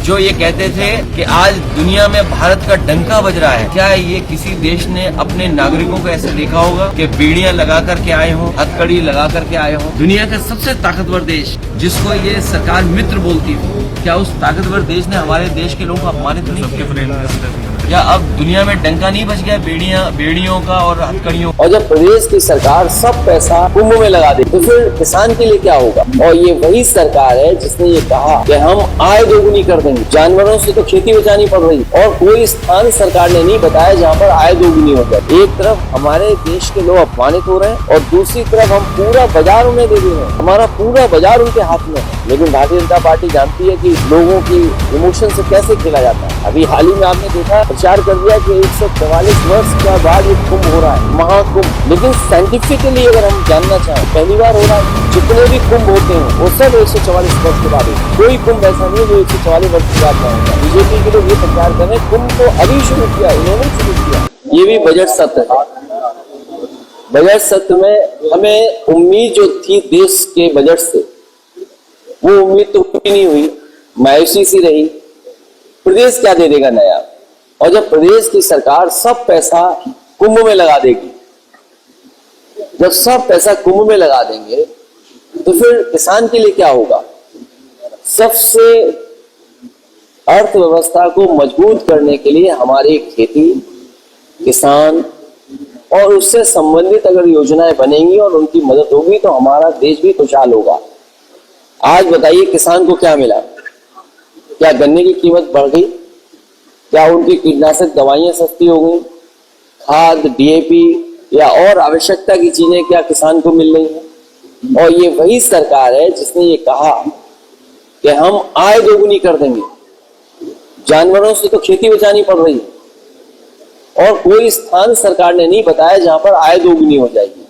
जो ये कहते थे कि आज दुनिया में भारत का डंका बज रहा है, क्या ये किसी देश ने अपने नागरिकों को ऐसे देखा होगा कि बेड़ियां लगा करके आए हों, हथकड़ी लगा करके आए हों? दुनिया का सबसे ताकतवर देश जिसको ये सरकार मित्र बोलती थी, क्या उस ताकतवर देश ने हमारे देश के लोगों को अपमानित नहीं किया? क्या अब दुनिया में डंका नहीं बच गया बेड़ियों का और हथकड़ियों? और जब प्रदेश की सरकार सब पैसा कुंभ में लगा दे तो फिर किसान के लिए क्या होगा? और ये वही सरकार है जिसने ये कहा कि हम आय दोगुनी कर देंगे। जानवरों से तो खेती बचानी पड़ रही और कोई स्थान सरकार ने नहीं बताया जहाँ पर आय दोगुनी हो जाए। एक तरफ हमारे देश के लोग अपमानित हो रहे हैं और दूसरी तरफ हम पूरा बाजार उन्हें दे रहे हैं। हमारा पूरा बाजार उनके हाथ में है। लेकिन भारतीय जनता पार्टी जानती है कि लोगों की इमोशन से कैसे खेला जाता है। अभी हाल ही में आपने देखा, प्रचार कर दिया कि 144 वर्ष के बाद ये कुंभ हो रहा है, महाकुंभ। लेकिन साइंटिफिकली अगर हम जानना चाहें, पहली बार हो रहा है। जितने भी कुंभ होते हैं वो सब 144 वर्ष के बाद होते हैं। कोई कुंभ ऐसा नहीं है जो 144 वर्ष के बाद ना होता। बीजेपी के लोग ये प्रचार कर रहे हैं कुंभ तो अभी शुरू किया, इन्होंने शुरू किया। ये भी बजट सत्र है। बजट सत्र में हमें उम्मीद जो थी देश के बजट से, वो उम्मीद तो पूरी नहीं हुई, मायूसी सी रही। प्रदेश क्या दे देगा नया? और जब प्रदेश की सरकार सब पैसा कुंभ में लगा देगी, जब सब पैसा कुंभ में लगा देंगे तो फिर किसान के लिए क्या होगा? सबसे अर्थव्यवस्था को मजबूत करने के लिए हमारी खेती, किसान और उससे संबंधित अगर योजनाएं बनेंगी और उनकी मदद होगी तो हमारा देश भी खुशहाल होगा। आज बताइए किसान को क्या मिला? क्या गन्ने की कीमत बढ़ गई? क्या उनकी कीटनाशक दवाइयां सस्ती हो गई? खाद, डीएपी या और आवश्यकता की चीजें क्या किसान को मिल रही हैं? और ये वही सरकार है जिसने ये कहा कि हम आय दोगुनी कर देंगे। जानवरों से तो खेती बचानी पड़ रही है और कोई स्थान सरकार ने नहीं बताया जहां पर आय दोगुनी हो जाएगी।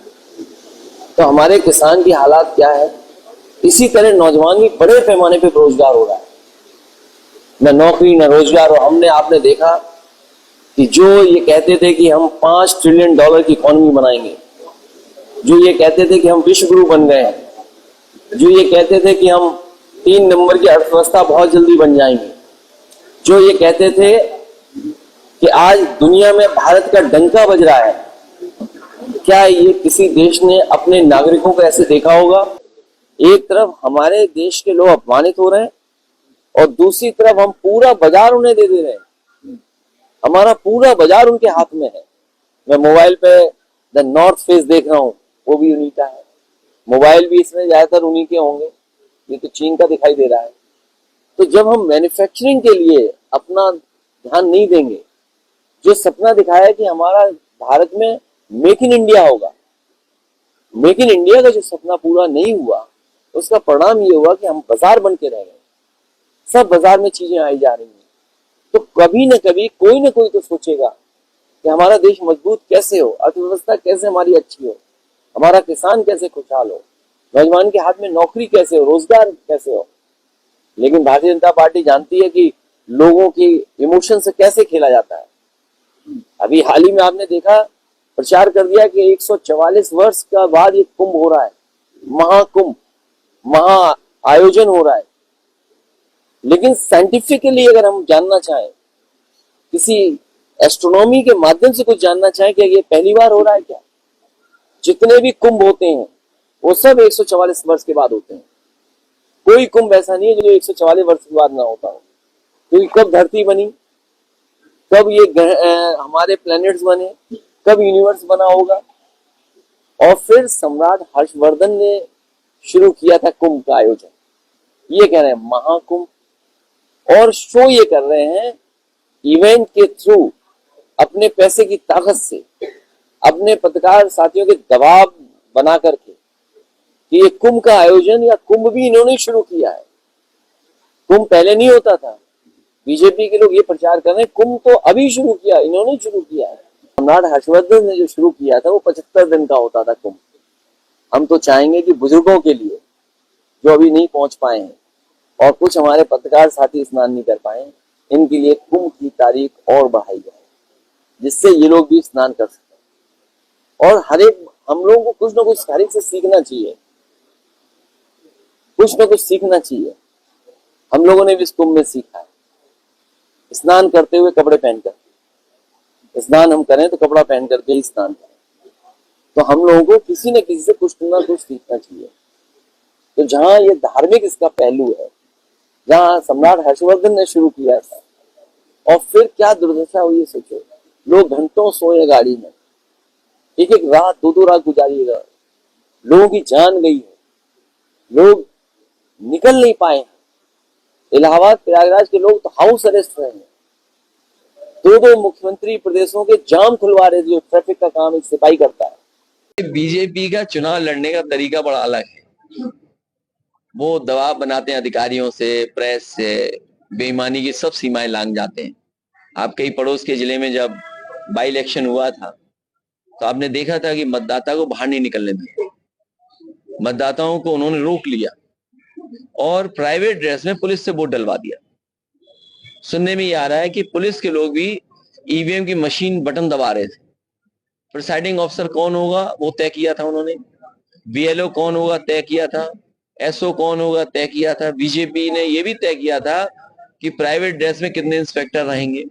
तो हमारे किसान की हालात क्या है? इसी तरह नौजवान भी बड़े पैमाने पे बेरोजगार हो रहा है, न नौकरी न रोजगार। और आपने देखा कि जो ये कहते थे कि हम $5 ट्रिलियन की इकोनॉमी बनाएंगे, जो ये कहते थे कि हम विश्व गुरु बन गए हैं, जो ये कहते थे कि हम 3 नंबर की अर्थव्यवस्था बहुत जल्दी बन जाएंगे, जो ये कहते थे कि आज दुनिया में भारत का डंका बज रहा है, क्या ये किसी देश ने अपने नागरिकों को ऐसे देखा होगा? एक तरफ हमारे देश के लोग अपमानित हो रहे हैं और दूसरी तरफ हम पूरा बाजार उन्हें दे रहे हैं। हमारा पूरा बाजार उनके हाथ में है। मैं मोबाइल पे द नॉर्थ फेस देख रहा हूँ, वो भी उन्हीं का है। मोबाइल भी इसमें ज्यादातर उन्हीं के होंगे, ये तो चीन का दिखाई दे रहा है। तो जब हम मैन्युफैक्चरिंग के लिए अपना ध्यान नहीं देंगे, जो सपना दिखाया है कि हमारा भारत में मेक इन इंडिया होगा, मेक इन इंडिया का जो सपना पूरा नहीं हुआ, उसका परिणाम ये हुआ कि हम बाजार बन के रह गए। सब बाजार में चीजें आई जा रही हैं। तो कभी न कभी कोई न कोई तो सोचेगा कि हमारा देश मजबूत कैसे हो, अर्थव्यवस्था कैसे हमारी अच्छी हो, हमारा किसान कैसे खुशहाल हो, नौजवान के हाथ में नौकरी कैसे हो, रोजगार कैसे हो। लेकिन भारतीय जनता पार्टी जानती है कि लोगों की इमोशन से कैसे खेला जाता है। अभी हाल ही में आपने देखा, प्रचार कर दिया कि 144 वर्ष का बाद ये कुंभ हो रहा है, महाकुंभ, महा आयोजन हो रहा है। लेकिन साइंटिफिकली अगर हम जानना चाहें, किसी एस्ट्रोनॉमी के माध्यम से कुछ जानना चाहें कि ये पहली बार हो रहा है क्या? जितने भी कुंभ होते हैं वो सब 144 वर्ष के बाद होते हैं। कोई कुंभ ऐसा नहीं है जो 144 वर्ष के बाद ना होता हो। क्योंकि कब धरती बनी, कब ये हमारे प्लैनेट्स बने, कब यूनिवर्स बना होगा। और फिर सम्राट हर्षवर्धन ने शुरू किया था कुंभ का आयोजन। ये कह रहे हैं महाकुंभ, और शो ये कर रहे हैं इवेंट के थ्रू, अपने पैसे की ताकत से, अपने पत्रकार साथियों के दबाव बना करके कि ये कुंभ का आयोजन या कुंभ भी इन्होंने शुरू किया है। कुंभ पहले नहीं होता था। बीजेपी के लोग ये प्रचार कर रहे हैं कुंभ तो अभी शुरू किया, इन्होंने शुरू किया है। सम्राट हर्षवर्धन ने जो शुरू किया था वो 75 दिन का होता था कुंभ। हम तो चाहेंगे कि बुजुर्गों के लिए जो अभी नहीं पहुंच पाए हैं और कुछ हमारे पत्रकार साथी स्नान नहीं कर पाए, इनके लिए कुंभ की तारीख और बढ़ाई जाए, जिससे ये लोग भी स्नान कर सकें। और हर एक हम लोगों को कुछ ना कुछ हर एक से सीखना चाहिए, कुछ ना कुछ सीखना चाहिए। हम लोगों ने भी इस कुंभ में सीखा है। स्नान करते हुए कपड़े पहनकर, स्नान हम करें तो कपड़ा पहन करके ही स्नान करें। तो हम लोगों को किसी न किसी से कुछ ना कुछ सीखना चाहिए। तो जहां ये धार्मिक इसका पहलू है, जहां सम्राट हर्षवर्धन ने शुरू किया था, और फिर क्या दुर्दशा हुई है सोचो। लोग घंटों सोए गाड़ी में, एक एक रात, दो रात गुजारिएगा, लोगों की जान गई है, लोग निकल नहीं पाए हैं। इलाहाबाद प्रयागराज के लोग तो हाउस अरेस्ट रहे हैं। दो मुख्यमंत्री प्रदेशों के जाम खुलवा रहे, जो ट्रैफिक का काम एक सिपाही करता है। बीजेपी का चुनाव लड़ने का तरीका बड़ा अलग है। वो दबाव बनाते हैं अधिकारियों से, प्रेस से, बेईमानी की सब सीमाएं लांघ जाते हैं। आपके ही पड़ोस के जिले में जब बाई इलेक्शन हुआ था तो आपने देखा था कि मतदाता को बाहर नहीं निकलने दिया, मतदाताओं को उन्होंने रोक लिया और प्राइवेट ड्रेस में पुलिस से वोट डलवा दिया। सुनने में ये आ रहा है कि पुलिस के लोग भी ईवीएम की मशीन बटन दबा रहे थे। प्रिसाइडिंग ऑफिसर कौन होगा वो तय किया था उन्होंने, बीएलओ कौन होगा तय किया था, एसओ कौन होगा तय किया था। बीजेपी ने ये भी तय किया था कि प्राइवेट ड्रेस में कितने इंस्पेक्टर रहेंगे।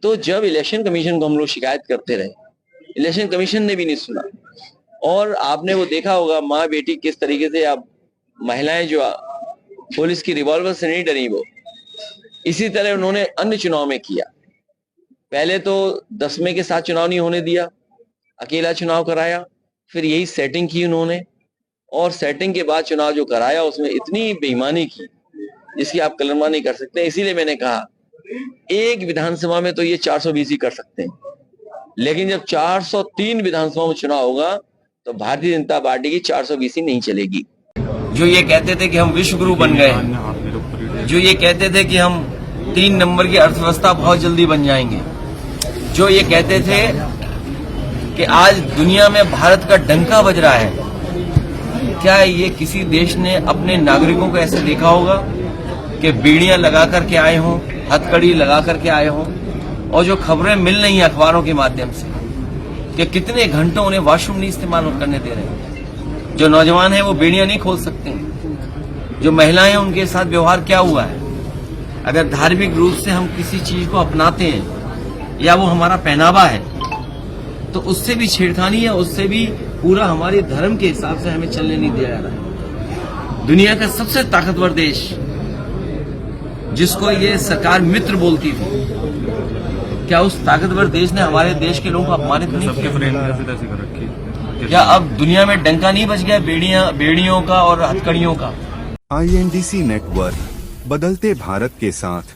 तो जब इलेक्शन कमीशन को हम लोग शिकायत करते रहे, इलेक्शन कमीशन ने भी नहीं सुना। और आपने वो देखा होगा माँ बेटी किस तरीके से, अब महिलाएं जो पुलिस की रिवॉल्वर से नहीं डरी, वो इसी तरह उन्होंने अन्य चुनाव में किया। पहले तो 10वें के साथ चुनाव नहीं होने दिया, अकेला चुनाव कराया, फिर यही सेटिंग की उन्होंने, और सेटिंग के बाद चुनाव जो कराया उसमें इतनी बेईमानी की जिसकी आप कल्पना नहीं कर सकते। इसीलिए मैंने कहा एक विधानसभा में तो ये 420 ही कर सकते हैं, लेकिन जब 403 विधानसभा में चुनाव होगा तो भारतीय जनता पार्टी की 420 ही नहीं चलेगी। जो ये कहते थे कि हम विश्व गुरु बन गए, जो ये कहते थे कि हम 3 नंबर की अर्थव्यवस्था बहुत जल्दी बन जाएंगे, जो ये कहते थे कि आज दुनिया में भारत का डंका बज रहा है, क्या ये किसी देश ने अपने नागरिकों को ऐसे देखा होगा कि बीड़ियां लगा करके आए हों, हथकड़ी लगा करके आए हों? और जो खबरें मिल रही हैं अखबारों के माध्यम से कि कितने घंटों उन्हें वॉशरूम नहीं इस्तेमाल करने दे रहे हैं, जो नौजवान हैं वो बीड़ियां नहीं खोल सकते हैं, जो महिलाएं हैं उनके साथ व्यवहार क्या हुआ है। अगर धार्मिक रूप से हम किसी चीज को अपनाते हैं या वो हमारा पहनावा है तो उससे भी छेड़खानी है, उससे भी पूरा हमारे धर्म के हिसाब से हमें चलने नहीं दिया जा रहा है। दुनिया का सबसे ताकतवर देश जिसको ये सरकार मित्र बोलती थी, क्या उस ताकतवर देश ने हमारे देश के लोगों को अपमानित नहीं किया? क्या अब दुनिया में डंका नहीं बज गया बेड़ियों का और हथकड़ियों का? INDC नेटवर्क, बदलते भारत के साथ।